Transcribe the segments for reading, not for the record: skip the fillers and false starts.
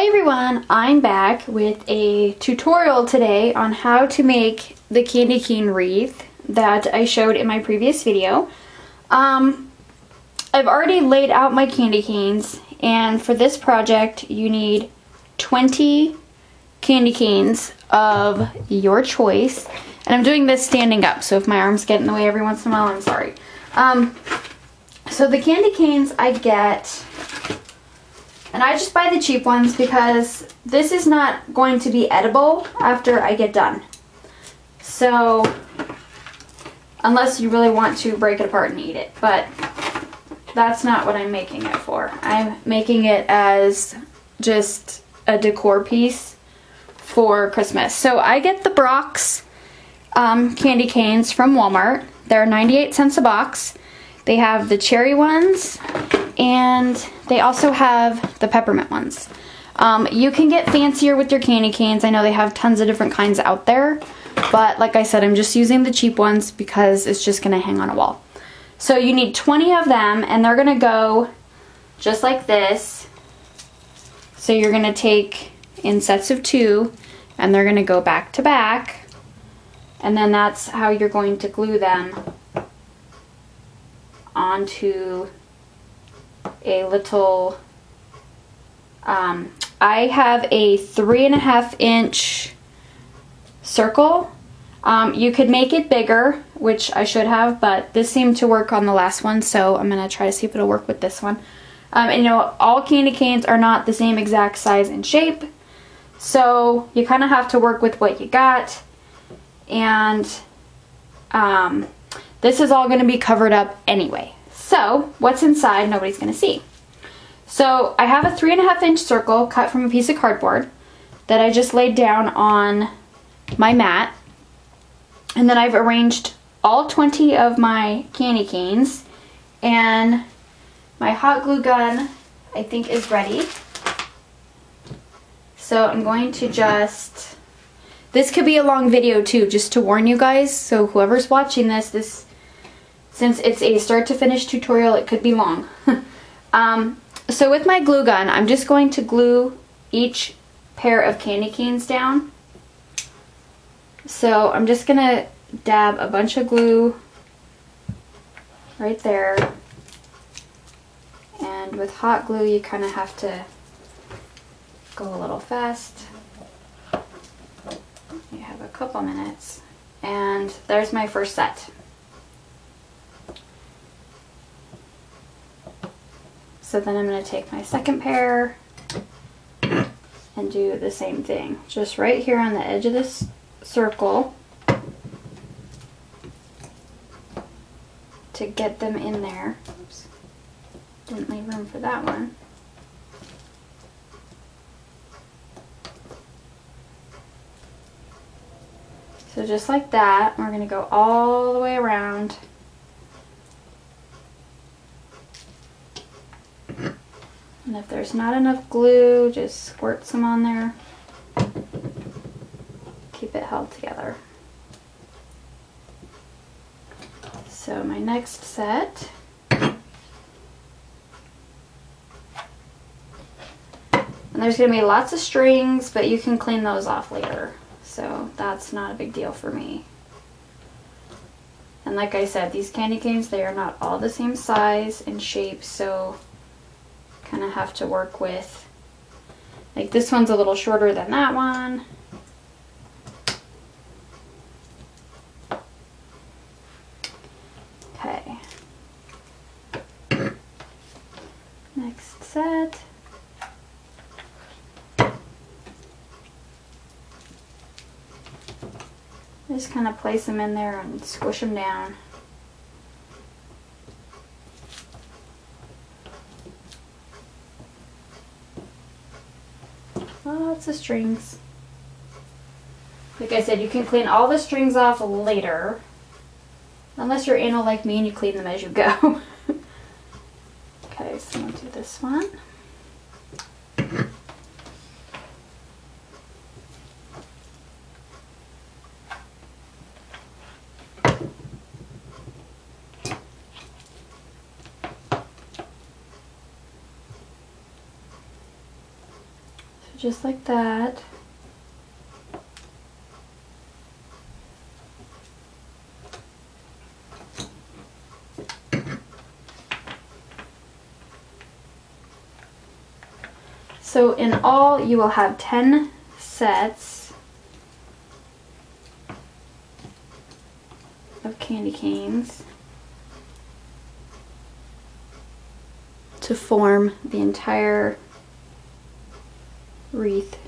Hey everyone, I'm back with a tutorial today on how to make the candy cane wreath that I showed in my previous video. I've already laid out my candy canes, and for this project you need 20 candy canes of your choice. And I'm doing this standing up, so if my arms get in the way every once in a while, I'm sorry. So the candy canes I get, and I just buy the cheap ones because this is not going to be edible after I get done. So, unless you really want to break it apart and eat it, but that's not what I'm making it for. I'm making it as just a decor piece for Christmas. So I get the Brock's candy canes from Walmart. They're 98 cents a box. They have the cherry ones, and they also have the peppermint ones. You can get fancier with your candy canes. I know they have tons of different kinds out there, but like I said, I'm just using the cheap ones because it's just going to hang on a wall. So you need 20 of them, and they're going to go just like this. So you're going to take in sets of 2, and they're going to go back to back, and then that's how you're going to glue them onto a little, I have a 3.5 inch circle. You could make it bigger, which I should have, but this seemed to work on the last one, so I'm going to try to see if it'll work with this one. And you know, all candy canes are not the same exact size and shape, so you kind of have to work with what you got. And this is all going to be covered up anyway. So what's inside, nobody's going to see. So I have a 3.5 inch circle cut from a piece of cardboard that I just laid down on my mat. And then I've arranged all 20 of my candy canes, and my hot glue gun, I think, is ready. So I'm going to just, this could be a long video too, just to warn you guys. So whoever's watching this, since it's a start to finish tutorial, it could be long. So with my glue gun, I'm just going to glue each pair of candy canes down. So I'm just gonna dab a bunch of glue right there. And with hot glue, you kind of have to go a little fast. You have a couple minutes. And there's my first set. So then I'm going to take my second pair and do the same thing. Just right here on the edge of this circle to get them in there. Oops. Didn't leave room for that one. So just like that, we're going to go all the way around. And if there's not enough glue, just squirt some on there. Keep it held together. So my next set. And there's going to be lots of strings, but you can clean those off later. So that's not a big deal for me. And like I said, these candy canes, they are not all the same size and shape, so kind of have to work with, like this one's a little shorter than that one. Okay. Next set. Just kind of place them in there and squish them down. Lots of strings. Like I said, you can clean all the strings off later. Unless you're anal like me and you clean them as you go. Okay, so I'm going to do this one. just like that. So in all, you will have 10 sets of candy canes to form the entire wreath.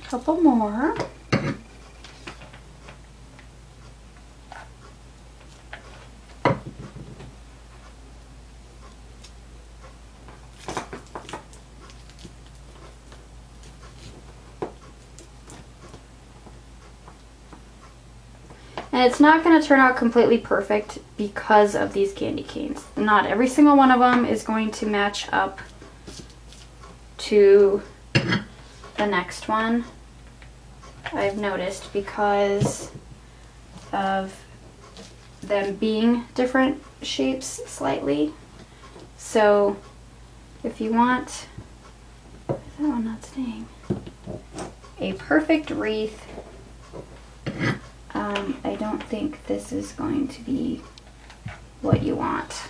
Couple more. And it's not going to turn out completely perfect because of these candy canes. Not every single one of them is going to match up to the next one, I've noticed, because of them being different shapes slightly. So if you want, is that one not staying? A perfect wreath, I don't think this is going to be what you want.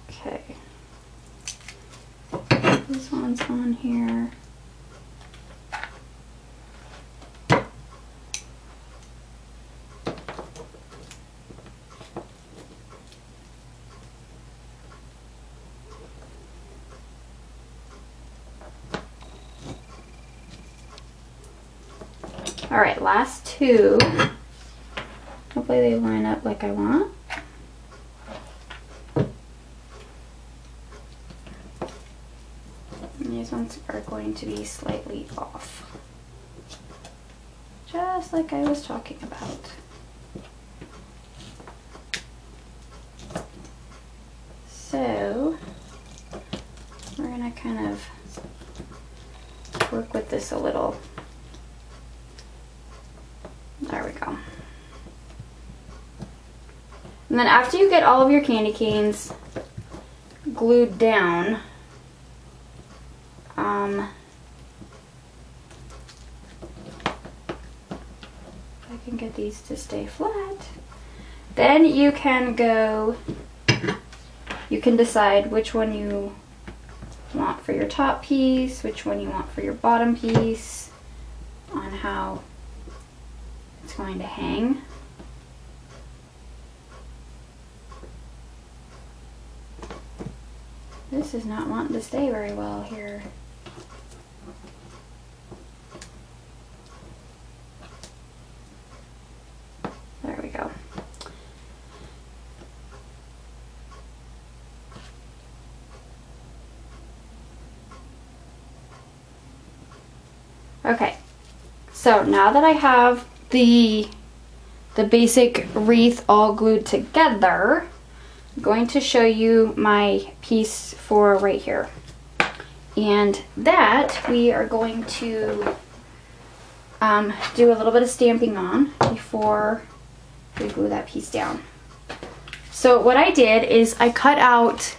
Okay. This one's on here. All right, last two. Hopefully they line up like I want. And these ones are going to be slightly off. Just like I was talking about. So we're gonna kind of work with this a little. There we go. And then after you get all of your candy canes glued down, if I can get these to stay flat, then you can go, you can decide which one you want for your top piece, which one you want for your bottom piece, on how it's going to hang. This is not wanting to stay very well here. There we go. Okay, so now that I have the basic wreath all glued together, I'm going to show you my piece for right here. And that we are going to do a little bit of stamping on before we glue that piece down. So what I did is I cut out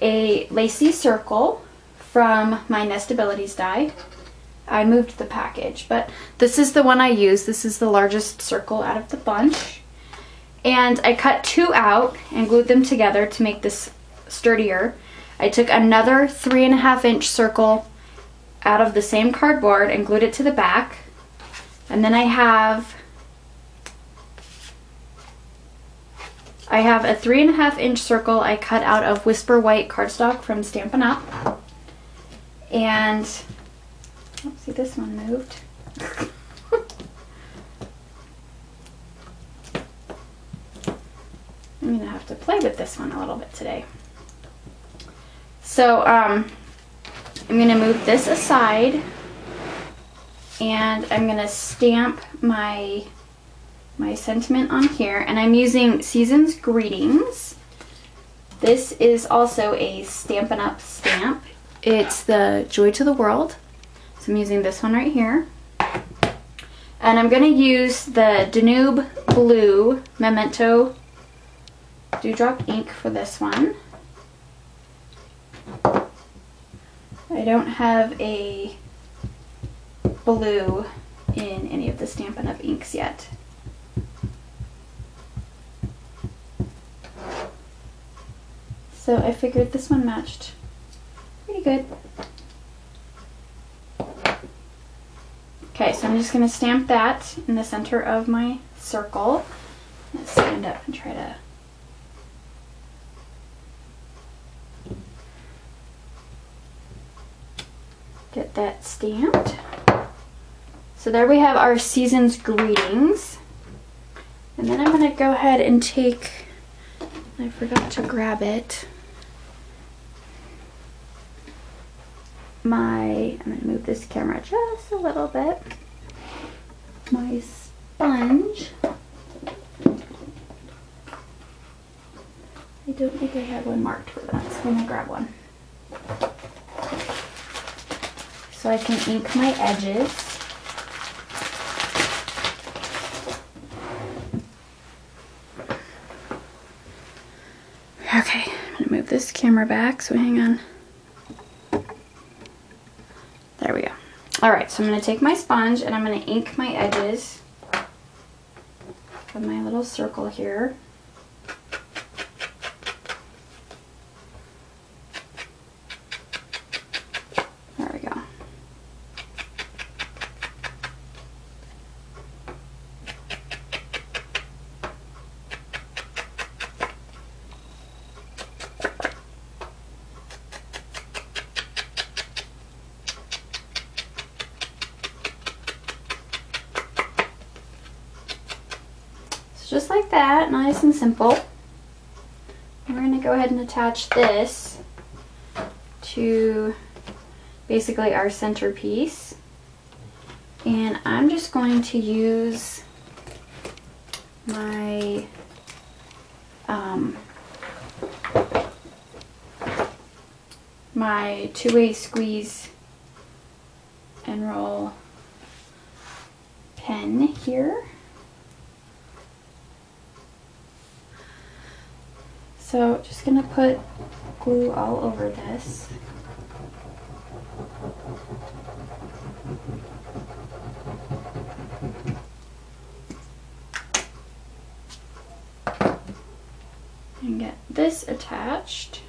a lacy circle from my Nestabilities die. I moved the package, but this is the one I used. This is the largest circle out of the bunch. And I cut two out and glued them together to make this sturdier. I took another 3.5 inch circle out of the same cardboard and glued it to the back. And then I have a 3.5 inch circle I cut out of Whisper White cardstock from Stampin' Up. And, oh, see, this one moved. I'm gonna have to play with this one a little bit today. So I'm going to move this aside, and I'm going to stamp my sentiment on here, and I'm using Season's Greetings. This is also a Stampin' Up! Stamp. It's the Joy to the World. So I'm using this one right here. And I'm going to use the Danube Blue Memento Dewdrop ink for this one. I don't have a blue in any of the Stampin' Up! Inks yet. So I figured this one matched pretty good. Okay, so I'm just going to stamp that in the center of my circle. Let's stand up and try to get that stamped. So there we have our Season's Greetings. And then I'm going to go ahead and take, I forgot to grab it, I'm going to move this camera just a little bit, my sponge. I don't think I had one marked for that, so I'm going to grab one. So I can ink my edges. Okay, I'm going to move this camera back, so hang on. There we go. Alright, so I'm going to take my sponge and I'm going to ink my edges of my little circle here. There we go. Just like that, nice and simple. We're going to go ahead and attach this to basically our centerpiece. And I'm just going to use my my two-way squeeze and roll pen here. So just going to put glue all over this. And get this attached.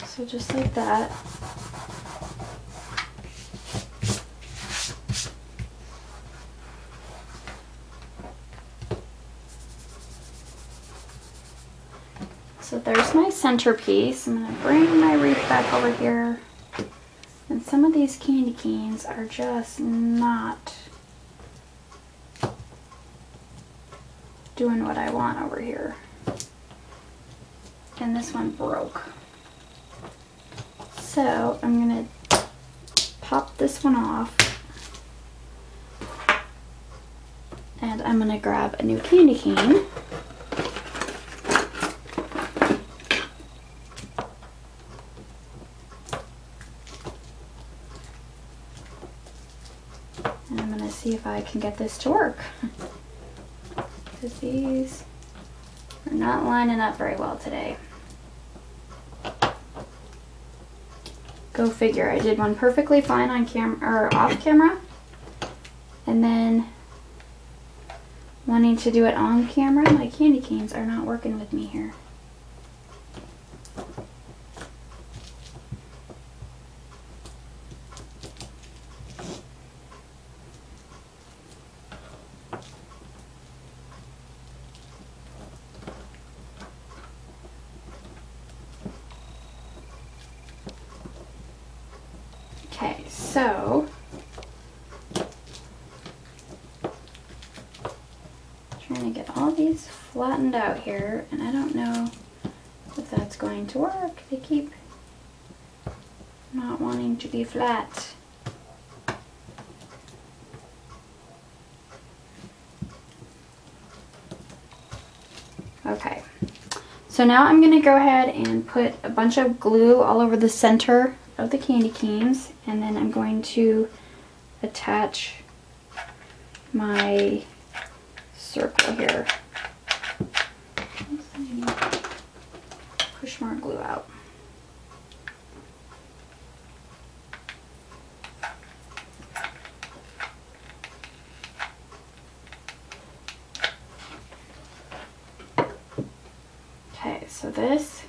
So just like that. So there's my centerpiece. I'm going to bring my wreath back over here. And some of these candy canes are just not doing what I want over here. And this one broke. So I'm going to pop this one off, and I'm going to grab a new candy cane. And I'm going to see if I can get this to work, because these are not lining up very well today. Go figure, I did one perfectly fine on camera or off camera, and then wanting to do it on camera, my candy canes are not working with me here. Okay, so flattened out here, and I don't know if that's going to work. They keep not wanting to be flat. Okay, so now I'm going to go ahead and put a bunch of glue all over the center of the candy canes, and then I'm going to attach my circle here. Oops, I need to push more glue out. Okay, so this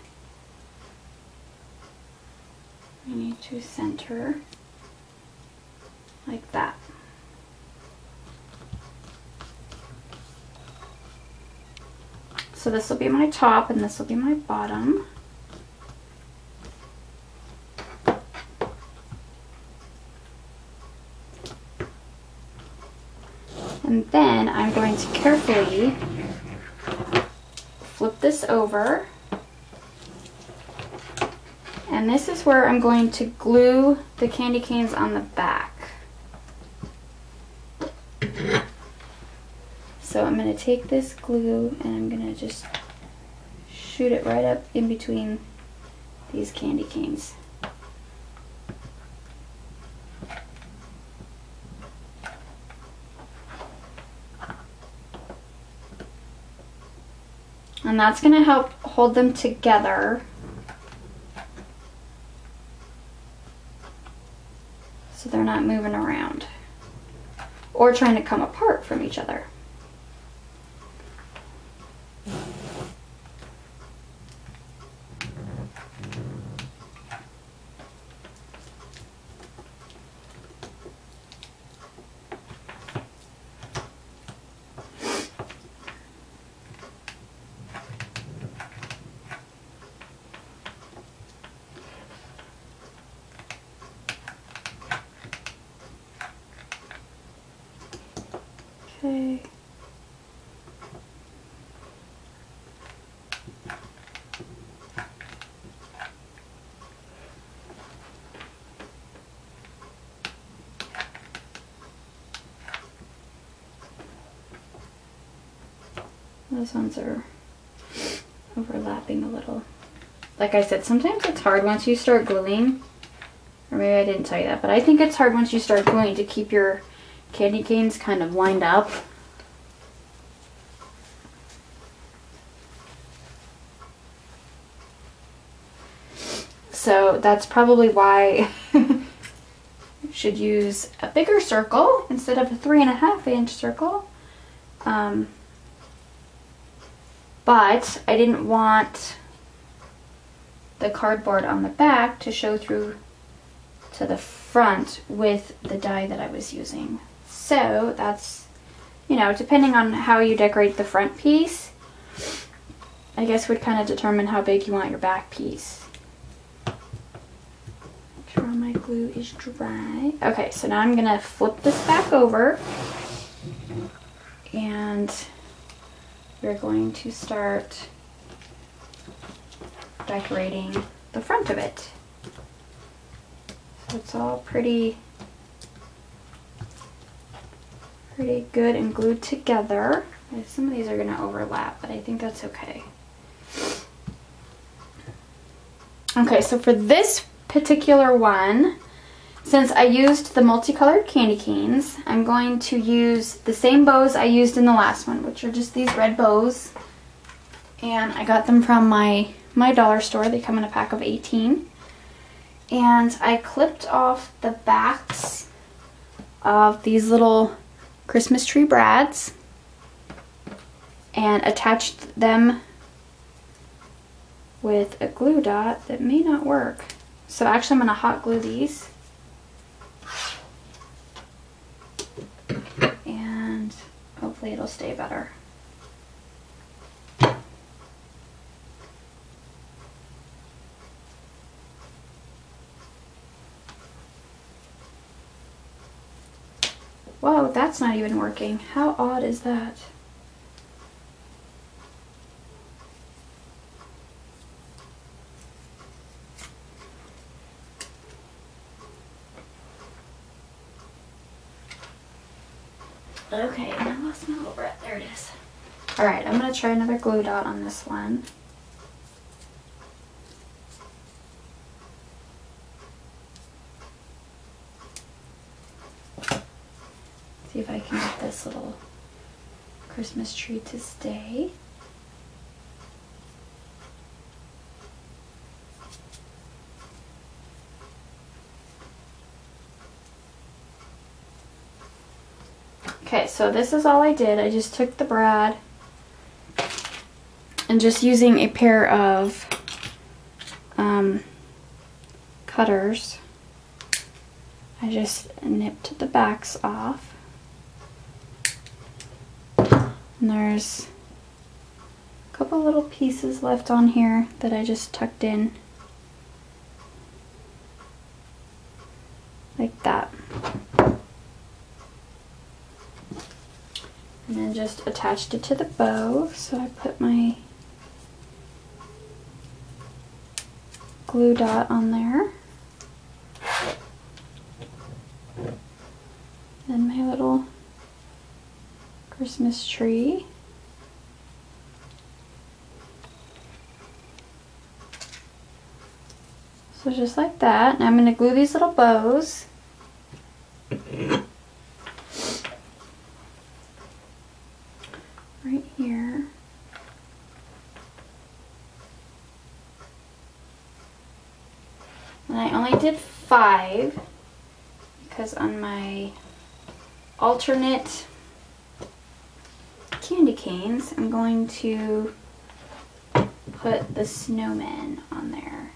we need to center like that. So this will be my top and this will be my bottom. And then I'm going to carefully flip this over. And this is where I'm going to glue the candy canes on the back. So I'm going to take this glue and I'm going to just shoot it right up in between these candy canes. And that's going to help hold them together so they're not moving around or trying to come apart from each other. Okay. Those ones are overlapping a little. Like I said, sometimes it's hard once you start gluing, or maybe I didn't tell you that, but I think it's hard once you start gluing to keep your candy canes kind of lined up. So that's probably why you should use a bigger circle instead of a 3.5-inch circle. But I didn't want the cardboard on the back to show through to the front with the die that I was using. So that's, you know, depending on how you decorate the front piece, I guess would kind of determine how big you want your back piece. Make sure all my glue is dry. Okay, so now I'm gonna flip this back over and we're going to start decorating the front of it. So it's all pretty good and glued together. Some of these are going to overlap, but I think that's okay. Okay, so for this particular one, since I used the multicolored candy canes, I'm going to use the same bows I used in the last one, which are just these red bows. And I got them from my dollar store. They come in a pack of 18. And I clipped off the backs of these little Christmas tree brads and attached them with a glue dot that may not work. So actually I'm going to hot glue these. And hopefully it'll stay better. Whoa, that's not even working. How odd is that? Okay, I lost my little breath. There it is. Alright, I'm going to try another glue dot on this one. See if I can get this little Christmas tree to stay. Okay, so this is all I did. I just took the brad and just using a pair of cutters, I just nipped the backs off. And there's a couple little pieces left on here that I just tucked in like that. And then just attached it to the bow. So I put my glue dot on there. And my little Christmas tree. So just like that. Now I'm going to glue these little bows. Right here. And I only did 5 because on my alternate candy canes, I'm going to put the snowmen on there.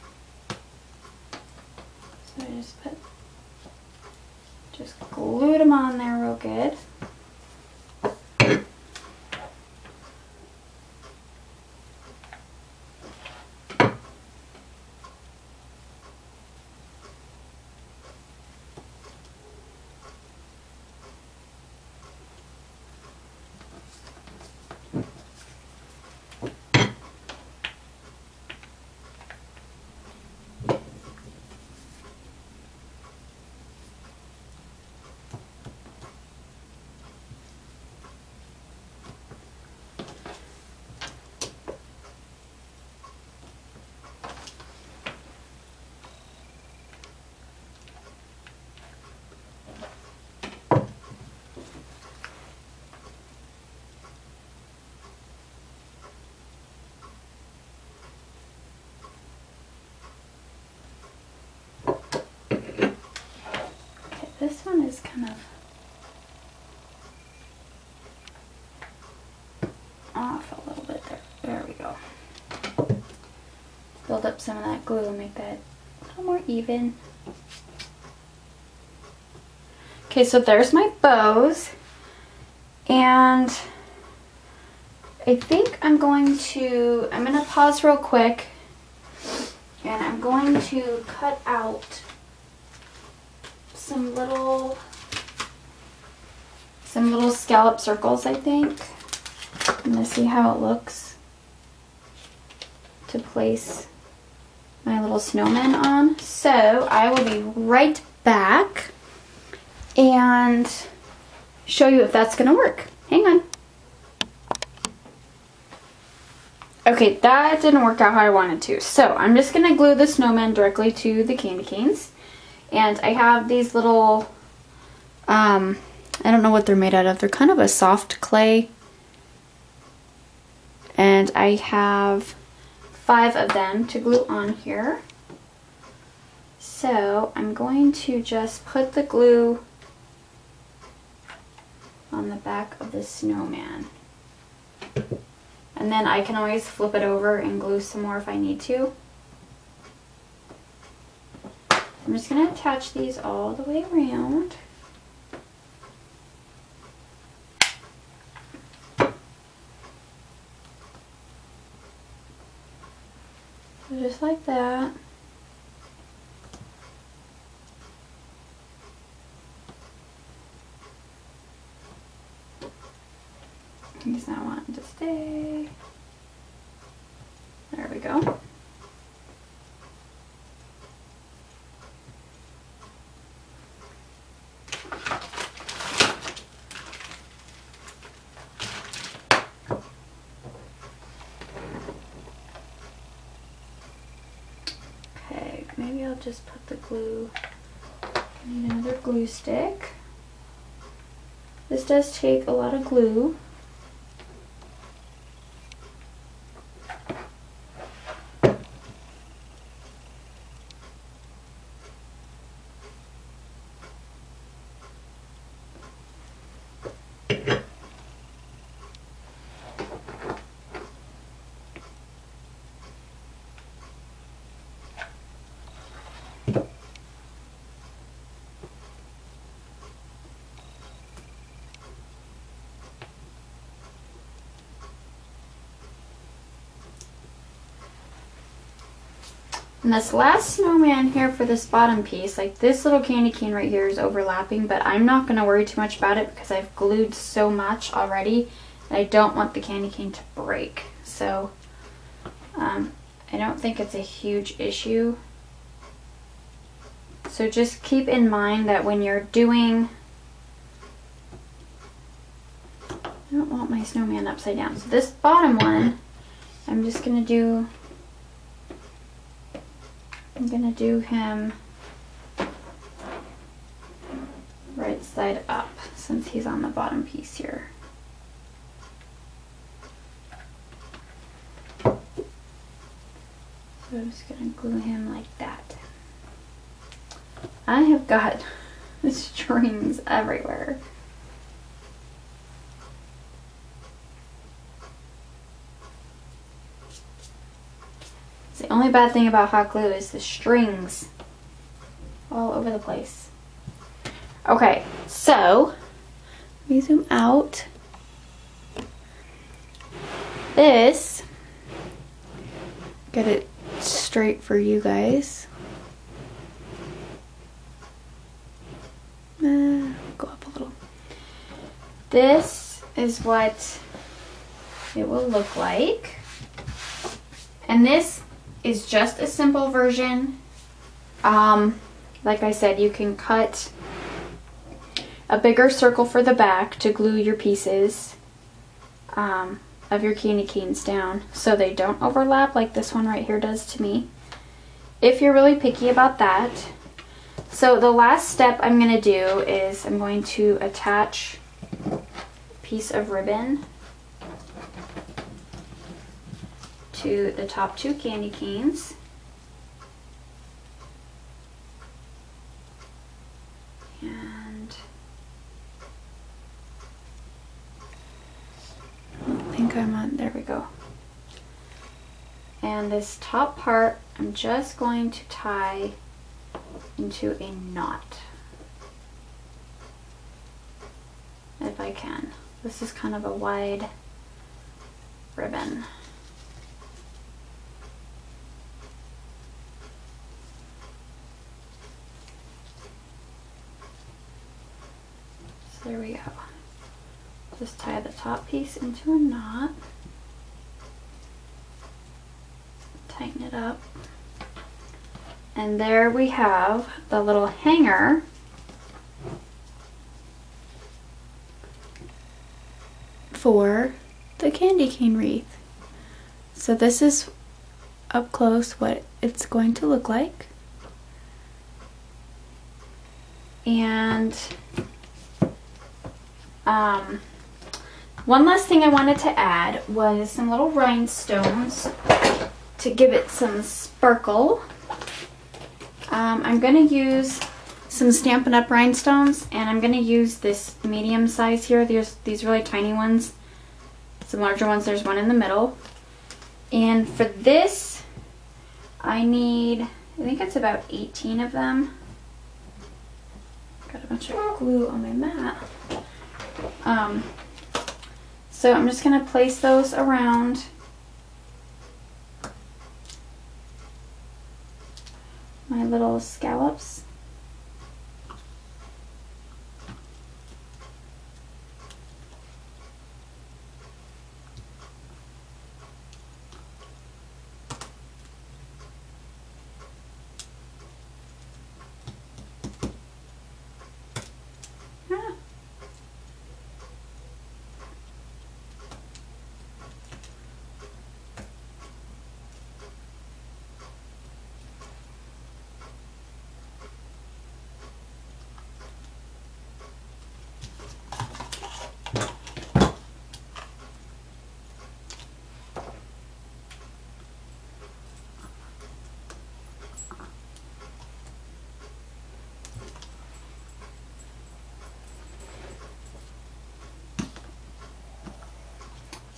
So I just glued them on there real good. This one is kind of off a little bit there. There we go. Build up some of that glue and make that a little more even. Okay, so there's my bows. And I think I'm going to pause real quick and I'm going to cut out some little scallop circles, I think. I'm gonna see how it looks to place my little snowman on. So I will be right back and show you if that's gonna work. Hang on. Okay, that didn't work out how I wanted to. So I'm just gonna glue the snowman directly to the candy canes. And I have these little, I don't know what they're made out of. They're kind of a soft clay. And I have 5 of them to glue on here. So I'm going to just put the glue on the back of the snowman. And then I can always flip it over and glue some more if I need to. I'm just going to attach these all the way around. So just like that. He's not wanting to stay. There we go. just put the glue. I need another glue stick. This does take a lot of glue. And this last snowman here for this bottom piece, like this little candy cane right here is overlapping, but I'm not going to worry too much about it because I've glued so much already and I don't want the candy cane to break. So I don't think it's a huge issue. So just keep in mind that when you're doing, I don't want my snowman upside down. So this bottom one, I'm just going to do, I'm going to do him right side up since he's on the bottom piece here. So I'm just going to glue him like that. I have got strings everywhere. The only bad thing about hot glue is the strings all over the place. Okay, so let me zoom out. This, get it straight for you guys. Go up a little. This is what it will look like. And this is just a simple version. Like I said, you can cut a bigger circle for the back to glue your pieces of your candy canes down so they don't overlap like this one right here does to me, if you're really picky about that. So the last step I'm going to do is I'm going to attach a piece of ribbon to the top two candy canes. And I don't think I'm on, there we go. And this top part I'm just going to tie into a knot, if I can. This is kind of a wide ribbon. So there we go. Just tie the top piece into a knot, tighten it up. And there we have the little hanger for the candy cane wreath. So this is up close what it's going to look like. And one last thing I wanted to add was some little rhinestones to give it some sparkle. I'm going to use some Stampin' Up! Rhinestones, and I'm going to use this medium size here. There's these really tiny ones, some larger ones, there's one in the middle. And for this, I need, I think it's about 18 of them. Got a bunch of glue on my mat. So I'm just going to place those around my little scallops.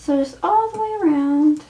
So just all the way around.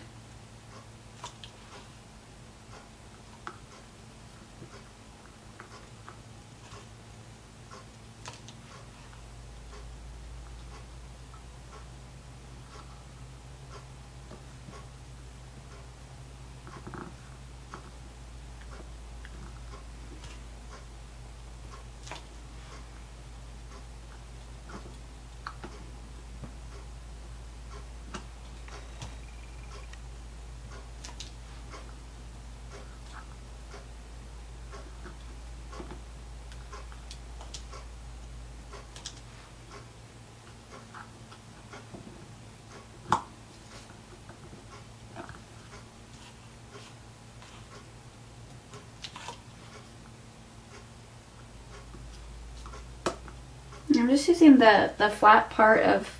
I'm just using the flat part of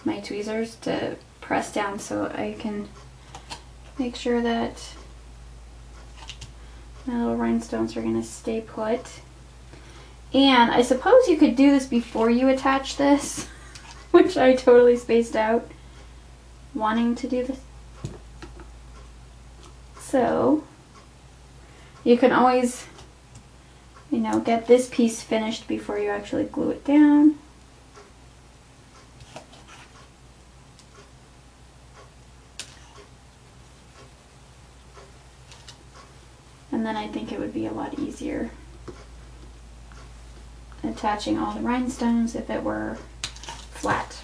my tweezers to press down so I can make sure that my little rhinestones are going to stay put. And I suppose you could do this before you attach this, which I totally spaced out wanting to do this. So you can always, you know, get this piece finished before you actually glue it down. And then I think it would be a lot easier attaching all the rhinestones if it were flat.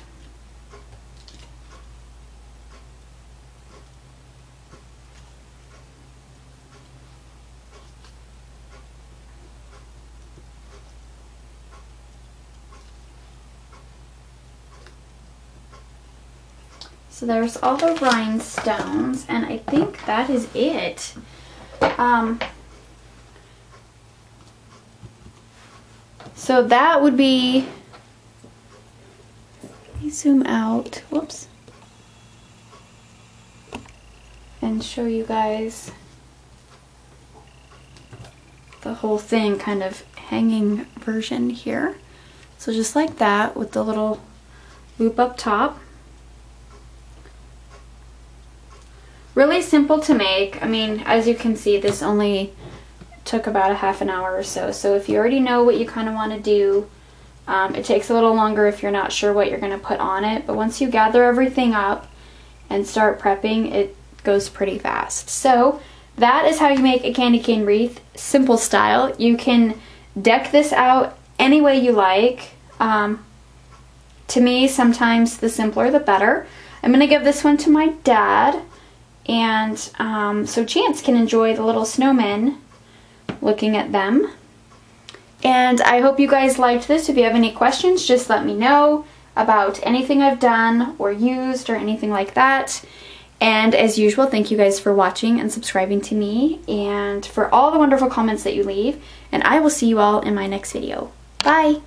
So there's all the rhinestones, and I think that is it. So that would be, let me zoom out, whoops, and show you guys the whole thing, kind of hanging version here. So just like that with the little loop up top. Really simple to make. I mean, as you can see, this only took about a half an hour or so. So if you already know what you kind of want to do, it takes a little longer if you're not sure what you're going to put on it. But once you gather everything up and start prepping, it goes pretty fast. So that is how you make a candy cane wreath, simple style. You can deck this out any way you like. To me, sometimes the simpler the better. I'm going to give this one to my dad. And so Chance can enjoy the little snowmen, looking at them. And I hope you guys liked this. If you have any questions, just let me know about anything I've done or used or anything like that. And as usual, thank you guys for watching and subscribing to me and for all the wonderful comments that you leave. And I will see you all in my next video. Bye!